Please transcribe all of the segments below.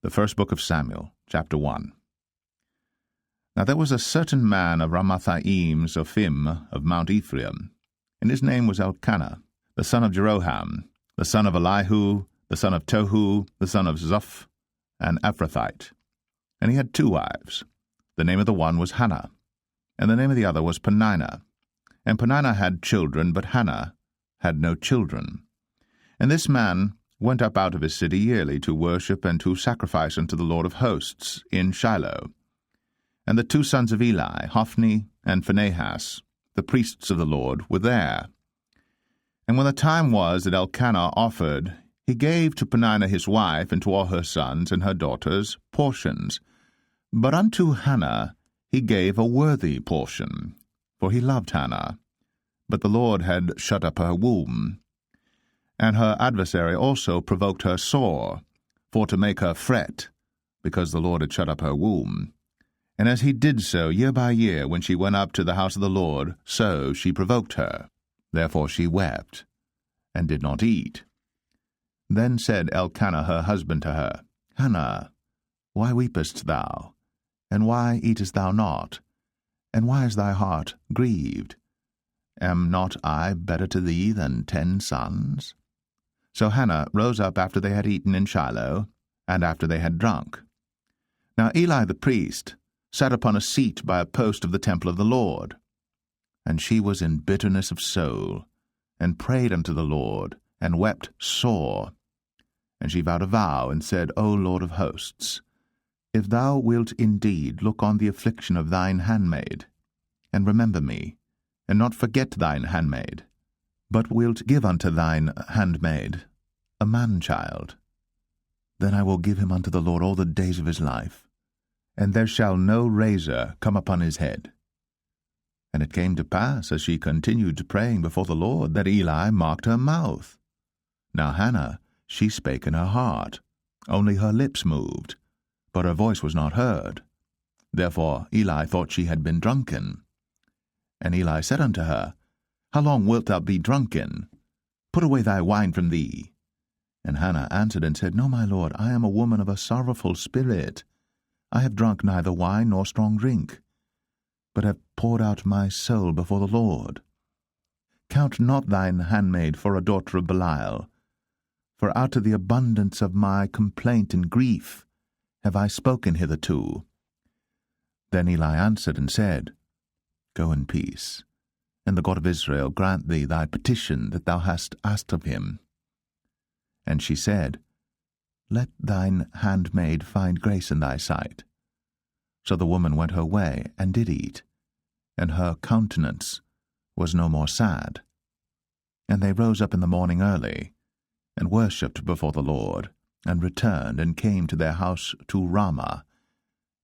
The first book of Samuel, chapter 1. Now there was a certain man of Ramathaim Zophim of Mount Ephraim, and his name was Elkanah, the son of Jeroham, the son of Elihu, the son of Tohu, the son of Zoph, an Ephrathite. And he had 2 wives. The name of the one was Hannah, and the name of the other was Peninnah. And Peninnah had children, but Hannah had no children. And this man went up out of his city yearly to worship and to sacrifice unto the Lord of hosts in Shiloh. And the 2 sons of Eli, Hophni and Phinehas, the priests of the Lord, were there. And when the time was that Elkanah offered, he gave to Peninnah his wife and to all her sons and her daughters portions. But unto Hannah he gave a worthy portion, for he loved Hannah. But the Lord had shut up her womb. And her adversary also provoked her sore, for to make her fret, because the Lord had shut up her womb. And as he did so year by year, when she went up to the house of the Lord, so she provoked her. Therefore she wept, and did not eat. Then said Elkanah her husband to her, Hannah, why weepest thou? And why eatest thou not? And why is thy heart grieved? Am not I better to thee than 10 sons? So Hannah rose up after they had eaten in Shiloh, and after they had drunk. Now Eli the priest sat upon a seat by a post of the temple of the Lord. And she was in bitterness of soul, and prayed unto the Lord, and wept sore. And she vowed a vow, and said, O Lord of hosts, if thou wilt indeed look on the affliction of thine handmaid, and remember me, and not forget thine handmaid, but wilt give unto thine handmaid a man-child, then I will give him unto the Lord all the days of his life, and there shall no razor come upon his head. And it came to pass, as she continued praying before the Lord, that Eli marked her mouth. Now Hannah, she spake in her heart, only her lips moved, but her voice was not heard. Therefore Eli thought she had been drunken. And Eli said unto her, How long wilt thou be drunken? Put away thy wine from thee. And Hannah answered and said, No, my lord, I am a woman of a sorrowful spirit. I have drunk neither wine nor strong drink, but have poured out my soul before the Lord. Count not thine handmaid for a daughter of Belial, for out of the abundance of my complaint and grief have I spoken hitherto. Then Eli answered and said, Go in peace, and the God of Israel grant thee thy petition that thou hast asked of him. And she said, Let thine handmaid find grace in thy sight. So the woman went her way, and did eat, and her countenance was no more sad. And they rose up in the morning early, and worshipped before the Lord, and returned, and came to their house to Ramah.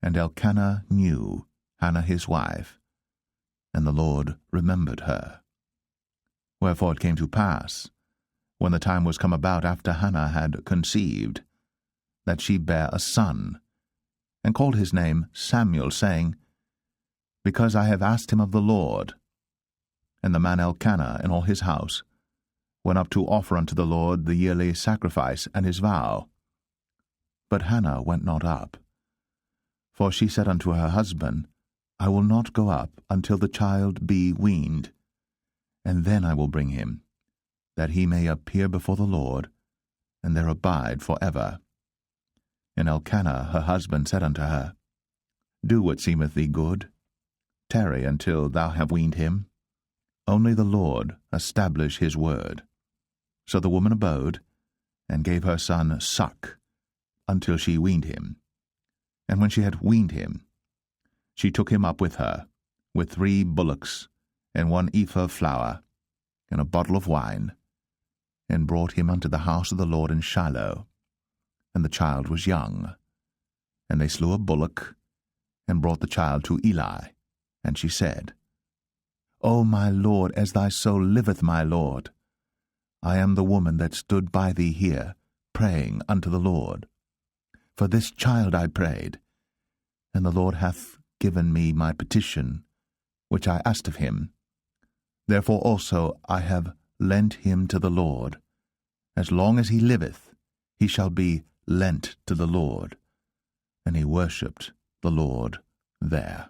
And Elkanah knew Hannah his wife, and the Lord remembered her. Wherefore it came to pass, when the time was come about after Hannah had conceived, that she bare a son, and called his name Samuel, saying, Because I have asked him of the Lord. And the man Elkanah and all his house went up to offer unto the Lord the yearly sacrifice and his vow. But Hannah went not up. For she said unto her husband, I will not go up until the child be weaned, and then I will bring him, that he may appear before the Lord, and there abide for ever. And Elkanah her husband said unto her, Do what seemeth thee good. Tarry until thou have weaned him. Only the Lord establish his word. So the woman abode, and gave her son suck, until she weaned him. And when she had weaned him, she took him up with her, with 3 bullocks, and 1 ephah of flour, and a bottle of wine, and brought him unto the house of the Lord in Shiloh. And the child was young. And they slew a bullock, and brought the child to Eli. And she said, O my Lord, as thy soul liveth, my Lord, I am the woman that stood by thee here, praying unto the Lord. For this child I prayed, and the Lord hath given me my petition, which I asked of him. Therefore also I have lent him to the Lord. As long as he liveth, he shall be lent to the Lord. and he worshipped the Lord there.